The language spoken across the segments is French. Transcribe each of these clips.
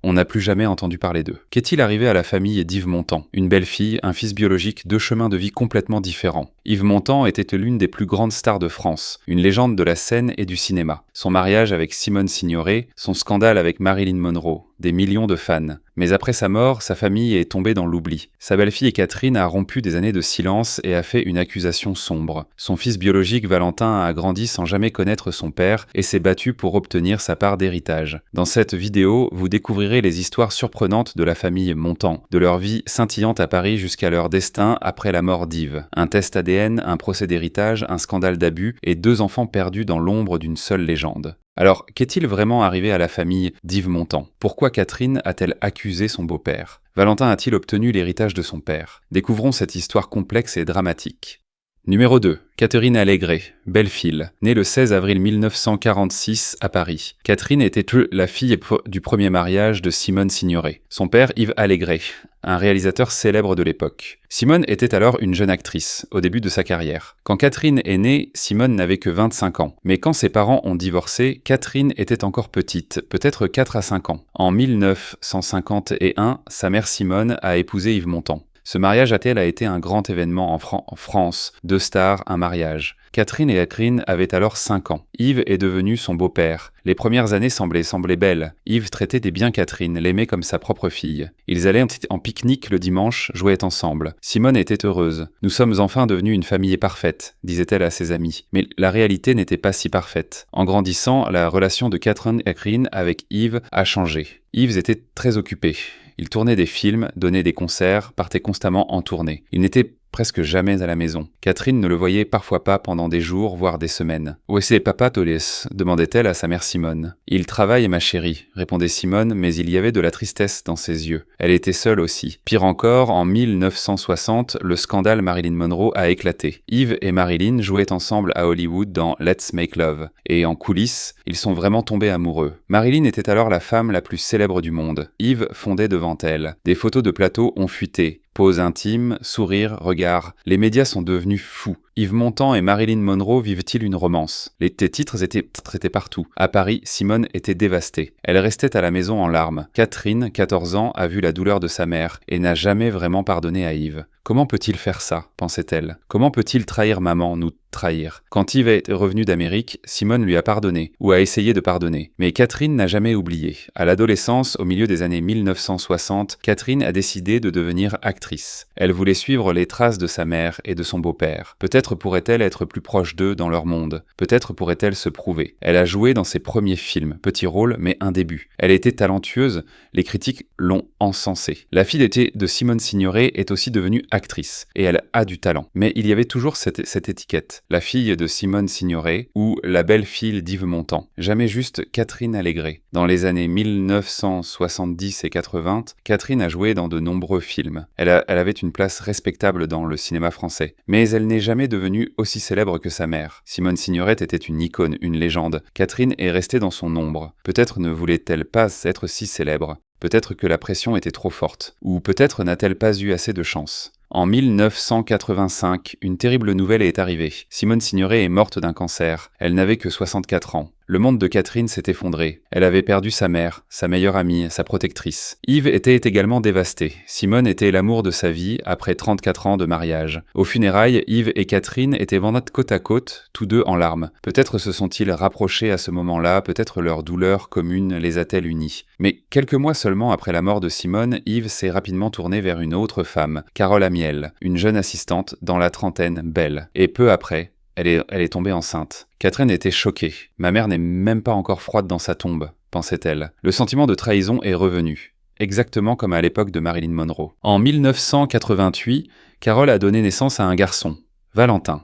On n'a plus jamais entendu parler d'eux. Qu'est-il arrivé à la famille d'Yves Montand? Une belle fille, un fils biologique, deux chemins de vie complètement différents. Yves Montand était l'une des plus grandes stars de France, une légende de la scène et du cinéma. Son mariage avec Simone Signoret, son scandale avec Marilyn Monroe, des millions de fans. Mais après sa mort, sa famille est tombée dans l'oubli. Sa belle-fille Catherine a rompu des années de silence et a fait une accusation sombre. Son fils biologique Valentin a grandi sans jamais connaître son père et s'est battu pour obtenir sa part d'héritage. Dans cette vidéo, vous découvrirez les histoires surprenantes de la famille Montand, de leur vie scintillante à Paris jusqu'à leur destin après la mort d'Yves. Un test ADN, un procès d'héritage, un scandale d'abus et deux enfants perdus dans l'ombre d'une seule légende. Alors, qu'est-il vraiment arrivé à la famille d'Yves Montand? Pourquoi Catherine a-t-elle accusé son beau-père? Valentin a-t-il obtenu l'héritage de son père? Découvrons cette histoire complexe et dramatique. Numéro 2. Catherine Allégret, belle fille, née le 16 avril 1946 à Paris. Catherine était la fille du premier mariage de Simone Signoret. Son père, Yves Allégret, un réalisateur célèbre de l'époque. Simone était alors une jeune actrice, au début de sa carrière. Quand Catherine est née, Simone n'avait que 25 ans. Mais quand ses parents ont divorcé, Catherine était encore petite, peut-être 4 à 5 ans. En 1951, sa mère Simone a épousé Yves Montand. Ce mariage a été un grand événement en France, deux stars, un mariage. Catherine et Catherine avaient alors 5 ans. Yves est devenu son beau-père. Les premières années semblaient belles. Yves traitait bien Catherine, l'aimait comme sa propre fille. Ils allaient en pique-nique le dimanche, jouaient ensemble. Simone était heureuse. « Nous sommes enfin devenus une famille parfaite », disait-elle à ses amis. Mais la réalité n'était pas si parfaite. En grandissant, la relation de Catherine avec Yves a changé. Yves était très occupé. Il tournait des films, donnait des concerts, partait constamment en tournée. Il n'était presque jamais à la maison. Catherine ne le voyait parfois pas pendant des jours, voire des semaines. « Où est papa, Toles ?» demandait-elle à sa mère Simone. « Il travaille, ma chérie », répondait Simone, mais il y avait de la tristesse dans ses yeux. Elle était seule aussi. Pire encore, en 1960, le scandale Marilyn Monroe a éclaté. Yves et Marilyn jouaient ensemble à Hollywood dans Let's Make Love. Et en coulisses, ils sont vraiment tombés amoureux. Marilyn était alors la femme la plus célèbre du monde. Yves fondait devant elle. Des photos de plateau ont fuité. Pose intime, sourire, regard. Les médias sont devenus fous. Yves Montand et Marilyn Monroe vivent-ils une romance? Les titres étaient traités partout. À Paris, Simone était dévastée. Elle restait à la maison en larmes. Catherine, 14 ans, a vu la douleur de sa mère et n'a jamais vraiment pardonné à Yves. Comment peut-il faire ça? Pensait-elle. Comment peut-il trahir maman, nous trahir? Quand Yves est revenu d'Amérique, Simone lui a pardonné, ou a essayé de pardonner. Mais Catherine n'a jamais oublié. À l'adolescence, au milieu des années 1960, Catherine a décidé de devenir actrice. Elle voulait suivre les traces de sa mère et de son beau-père. Peut-être pourrait-elle être plus proche d'eux dans leur monde. Peut-être pourrait-elle se prouver. Elle a joué dans ses premiers films. Petit rôle, mais un début. Elle était talentueuse. Les critiques l'ont encensée. La fille de Simone Signoret est aussi devenue actrice. Et elle a du talent. Mais il y avait toujours cette étiquette. La fille de Simone Signoret ou la belle-fille d'Yves Montand. Jamais juste Catherine Allégret. Dans les années 1970 et 80, Catherine a joué dans de nombreux films. Elle avait une place respectable dans le cinéma français. Mais elle n'est jamais devenue aussi célèbre que sa mère. Simone Signoret était une icône, une légende. Catherine est restée dans son ombre. Peut-être ne voulait-elle pas être si célèbre. Peut-être que la pression était trop forte. Ou peut-être n'a-t-elle pas eu assez de chance. En 1985, une terrible nouvelle est arrivée. Simone Signoret est morte d'un cancer. Elle n'avait que 64 ans. Le monde de Catherine s'est effondré. Elle avait perdu sa mère, sa meilleure amie, sa protectrice. Yves était également dévasté. Simone était l'amour de sa vie après 34 ans de mariage. Aux funérailles, Yves et Catherine étaient vendus côte à côte, tous deux en larmes. Peut-être se sont-ils rapprochés à ce moment-là, peut-être leur douleur commune les a-t-elle unis. Mais quelques mois seulement après la mort de Simone, Yves s'est rapidement tourné vers une autre femme, Carole Amiel, une jeune assistante dans la trentaine, belle. Et peu après, elle est tombée enceinte. Catherine était choquée. « Ma mère n'est même pas encore froide dans sa tombe », pensait-elle. Le sentiment de trahison est revenu, exactement comme à l'époque de Marilyn Monroe. En 1988, Carole a donné naissance à un garçon, Valentin.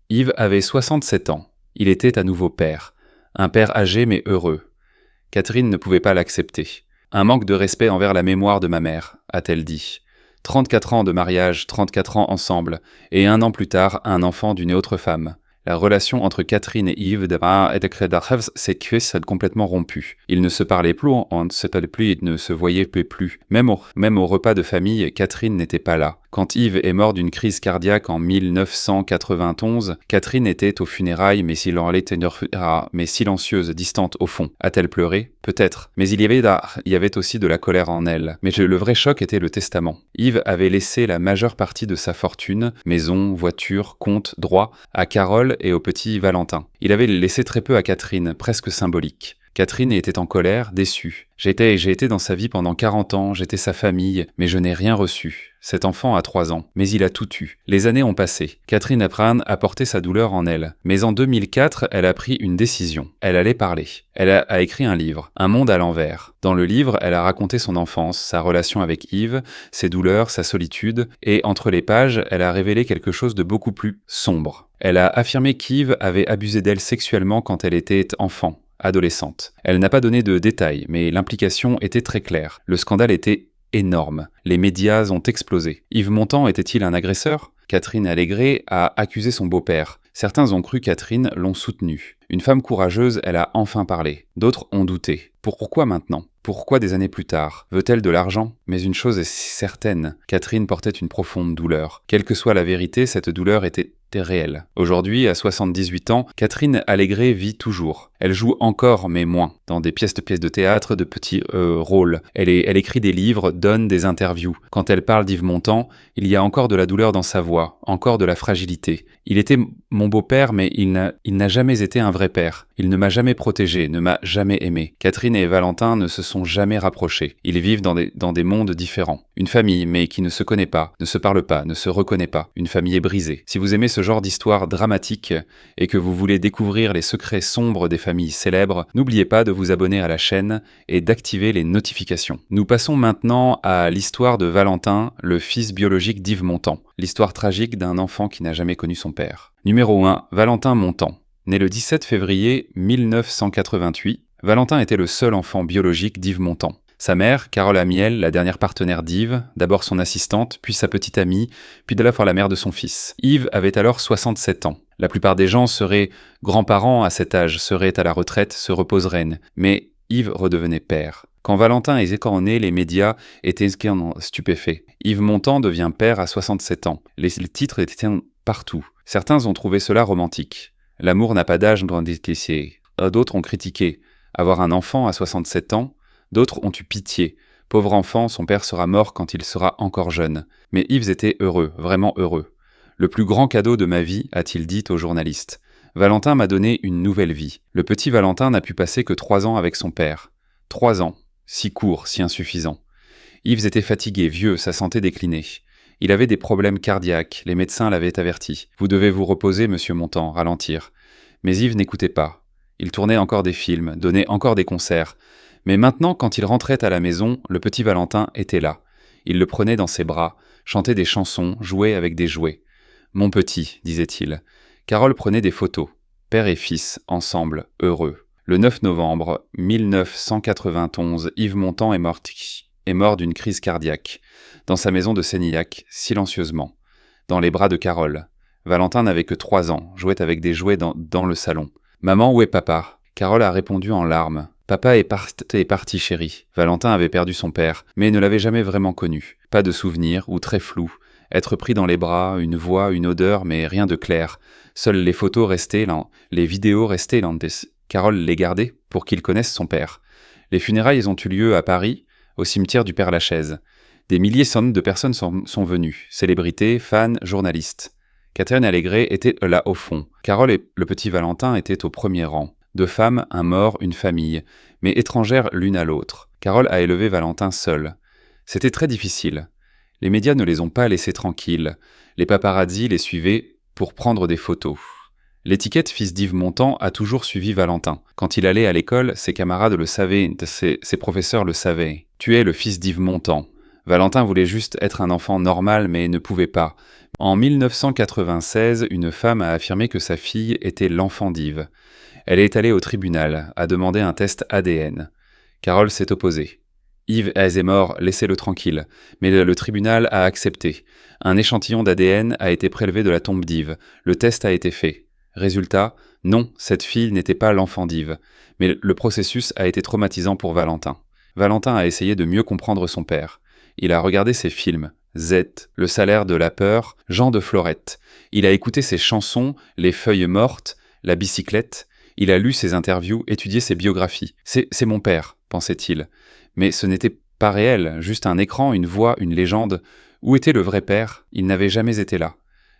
Yves avait 67 ans. Il était à nouveau père. Un père âgé mais heureux. Catherine ne pouvait pas l'accepter. « Un manque de respect envers la mémoire de ma mère », a-t-elle dit. 34 ans de mariage, 34 ans ensemble, et 1 an plus tard, un enfant d'une autre femme. La relation entre Catherine et Yves s'est complètement rompue. Ils ne se parlaient plus, ils ne se voyaient plus. Même au repas de famille, Catherine n'était pas là. Quand Yves est mort d'une crise cardiaque en 1991, Catherine était aux funérailles, mais silencieuse, distante au fond. A-t-elle pleuré? Peut-être. Mais il y avait aussi de la colère en elle. Mais le vrai choc était le testament. Yves avait laissé la majeure partie de sa fortune, maison, voiture, compte, droit, à Carole et au petit Valentin. Il avait laissé très peu à Catherine, presque symbolique. Catherine était en colère, déçue. J'ai été dans sa vie pendant 40 ans, j'étais sa famille, mais je n'ai rien reçu. Cet enfant a 3 ans, mais il a tout eu. Les années ont passé. Catherine Apran a porté sa douleur en elle. Mais en 2004, elle a pris une décision. Elle allait parler. Elle a écrit un livre, Un monde à l'envers. Dans le livre, elle a raconté son enfance, sa relation avec Yves, ses douleurs, sa solitude, et entre les pages, elle a révélé quelque chose de beaucoup plus sombre. Elle a affirmé qu'Yves avait abusé d'elle sexuellement quand elle était enfant. Adolescente. Elle n'a pas donné de détails, mais l'implication était très claire. Le scandale était énorme. Les médias ont explosé. Yves Montand était-il un agresseur? Catherine Allégret a accusé son beau-père. Certains ont cru Catherine, l'ont soutenue. Une femme courageuse, elle a enfin parlé. D'autres ont douté. Pourquoi maintenant? Pourquoi des années plus tard? Veut-elle de l'argent? Mais une chose est certaine, Catherine portait une profonde douleur. Quelle que soit la vérité, cette douleur était réelle. Aujourd'hui, à 78 ans, Catherine Allégret vit toujours. Elle joue encore, mais moins, dans des pièces de théâtre, de petits rôles. Elle écrit des livres, donne des interviews. Quand elle parle d'Yves Montand, il y a encore de la douleur dans sa voix, encore de la fragilité. Il était mon beau-père, mais il n'a jamais été un vrai père. Il ne m'a jamais protégé, ne m'a jamais aimé. Catherine et Valentin ne se sont jamais rapprochés. Ils vivent dans des mondes différents. Une famille, mais qui ne se connaît pas, ne se parle pas, ne se reconnaît pas. Une famille est brisée. Si vous aimez ce genre d'histoire dramatique et que vous voulez découvrir les secrets sombres des familles célèbres, n'oubliez pas de vous abonner à la chaîne et d'activer les notifications. Nous passons maintenant à l'histoire de Valentin, le fils biologique d'Yves Montand. L'histoire tragique d'un enfant qui n'a jamais connu son père. Numéro 1. Valentin Montand. Né le 17 février 1988, Valentin était le seul enfant biologique d'Yves Montand. Sa mère, Carole Amiel, la dernière partenaire d'Yves, d'abord son assistante, puis sa petite amie, puis de la fois la mère de son fils. Yves avait alors 67 ans. La plupart des gens seraient grands-parents à cet âge, seraient à la retraite, se reposeraient. Mais Yves redevenait père. Quand Valentin est né, les médias étaient stupéfaits. Yves Montand devient père à 67 ans. Les titres étaient partout. Certains ont trouvé cela romantique. L'amour n'a pas d'âge dans des clichés. D'autres ont critiqué. Avoir un enfant à 67 ans, d'autres ont eu pitié. Pauvre enfant, son père sera mort quand il sera encore jeune. Mais Yves était heureux, vraiment heureux. Le plus grand cadeau de ma vie, a-t-il dit au journaliste. Valentin m'a donné une nouvelle vie. Le petit Valentin n'a pu passer que 3 ans avec son père. 3 ans. Si court, si insuffisant. Yves était fatigué, vieux, sa santé déclinait. Il avait des problèmes cardiaques, les médecins l'avaient averti. Vous devez vous reposer, monsieur Montand, ralentir. Mais Yves n'écoutait pas. Il tournait encore des films, donnait encore des concerts. Mais maintenant, quand il rentrait à la maison, le petit Valentin était là. Il le prenait dans ses bras, chantait des chansons, jouait avec des jouets. « Mon petit », disait-il. Carole prenait des photos. Père et fils, ensemble, heureux. Le 9 novembre 1991, Yves Montand est mort d'une crise cardiaque, dans sa maison de Sénillac, silencieusement, dans les bras de Carole. Valentin n'avait que 3 ans, jouait avec des jouets dans le salon. « Maman, où est papa ?» Carole a répondu en larmes. « Papa est parti, chérie. » Valentin avait perdu son père, mais ne l'avait jamais vraiment connu. Pas de souvenirs, ou très flous. Être pris dans les bras, une voix, une odeur, mais rien de clair. Seules les photos restaient, les vidéos restaient. Carole les gardait pour qu'il connaisse son père. Les funérailles ont eu lieu à Paris, au cimetière du Père-Lachaise. Des milliers de personnes sont venues, célébrités, fans, journalistes. Catherine Allégret était là au fond. Carole et le petit Valentin étaient au premier rang. 2 femmes, un mort, une famille, mais étrangères l'une à l'autre. Carole a élevé Valentin seule. C'était très difficile. Les médias ne les ont pas laissés tranquilles. Les paparazzis les suivaient pour prendre des photos. L'étiquette fils d'Yves Montand a toujours suivi Valentin. Quand il allait à l'école, ses camarades le savaient, ses professeurs le savaient. Tu es le fils d'Yves Montand. Valentin voulait juste être un enfant normal, mais ne pouvait pas. En 1996, une femme a affirmé que sa fille était l'enfant d'Yves. Elle est allée au tribunal, a demandé un test ADN. Carole s'est opposée. Yves est mort, laissez-le tranquille. Mais le tribunal a accepté. Un échantillon d'ADN a été prélevé de la tombe d'Yves. Le test a été fait. Résultat, non, cette fille n'était pas l'enfant d'Yves. Mais le processus a été traumatisant pour Valentin. Valentin a essayé de mieux comprendre son père. Il a regardé ses films, Z, Le salaire de la peur, Jean de Florette. Il a écouté ses chansons, Les feuilles mortes, La bicyclette. Il a lu ses interviews, étudié ses biographies. C'est mon père, pensait-il. Mais ce n'était pas réel, juste un écran, une voix, une légende. Où était le vrai père? Il n'avait jamais été là.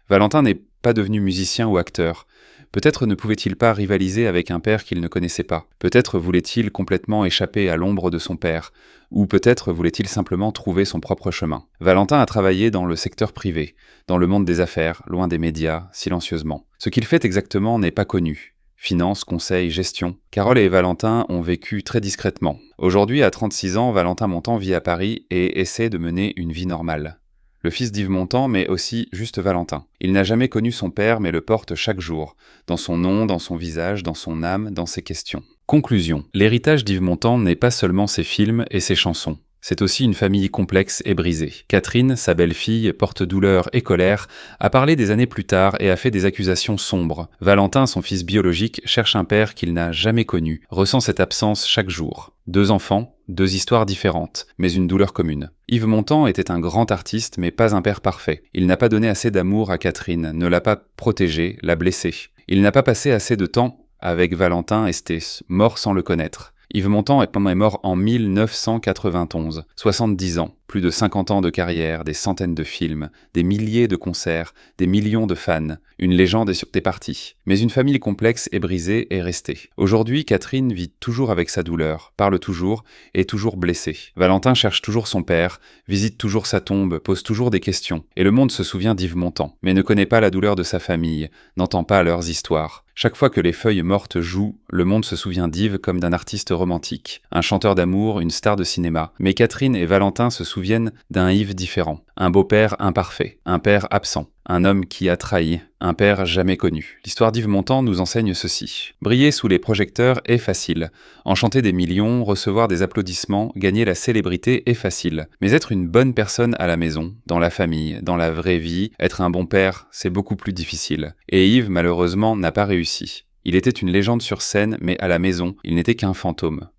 Valentin n'est pas devenu musicien ou acteur. Peut-être ne pouvait-il pas rivaliser avec un père qu'il ne connaissait pas. Peut-être voulait-il complètement échapper à l'ombre de son père. Ou peut-être voulait-il simplement trouver son propre chemin. Valentin a travaillé dans le secteur privé, dans le monde des affaires, loin des médias, silencieusement. Ce qu'il fait exactement n'est pas connu. Finance, conseil, gestion. Carole et Valentin ont vécu très discrètement. Aujourd'hui, à 36 ans, Valentin Montant vit à Paris et essaie de mener une vie normale. Le fils d'Yves Montand, mais aussi juste Valentin. Il n'a jamais connu son père, mais le porte chaque jour, dans son nom, dans son visage, dans son âme, dans ses questions. Conclusion. L'héritage d'Yves Montand n'est pas seulement ses films et ses chansons. C'est aussi une famille complexe et brisée. Catherine, sa belle-fille, porte douleur et colère, a parlé des années plus tard et a fait des accusations sombres. Valentin, son fils biologique, cherche un père qu'il n'a jamais connu, ressent cette absence chaque jour. 2 enfants, 2 histoires différentes, mais une douleur commune. Yves Montand était un grand artiste, mais pas un père parfait. Il n'a pas donné assez d'amour à Catherine, ne l'a pas protégée, l'a blessée. Il n'a pas passé assez de temps avec Valentin Estés, mort sans le connaître. Yves Montand est mort en 1991, 70 ans, plus de 50 ans de carrière, des centaines de films, des milliers de concerts, des millions de fans. Une légende est partie. Mais une famille complexe et brisée est restée. Aujourd'hui, Catherine vit toujours avec sa douleur, parle toujours, est toujours blessée. Valentin cherche toujours son père, visite toujours sa tombe, pose toujours des questions. Et le monde se souvient d'Yves Montand, mais ne connaît pas la douleur de sa famille, n'entend pas leurs histoires. Chaque fois que les feuilles mortes jouent, le monde se souvient d'Yves comme d'un artiste romantique, un chanteur d'amour, une star de cinéma. Mais Catherine et Valentin se souviennent d'un Yves différent, un beau-père imparfait, un père absent, un homme qui a trahi, un père jamais connu. L'histoire d'Yves Montand nous enseigne ceci. Briller sous les projecteurs est facile. Enchanter des millions, recevoir des applaudissements, gagner la célébrité est facile. Mais être une bonne personne à la maison, dans la famille, dans la vraie vie, être un bon père, c'est beaucoup plus difficile. Et Yves, malheureusement, n'a pas réussi. Il était une légende sur scène, mais à la maison, il n'était qu'un fantôme.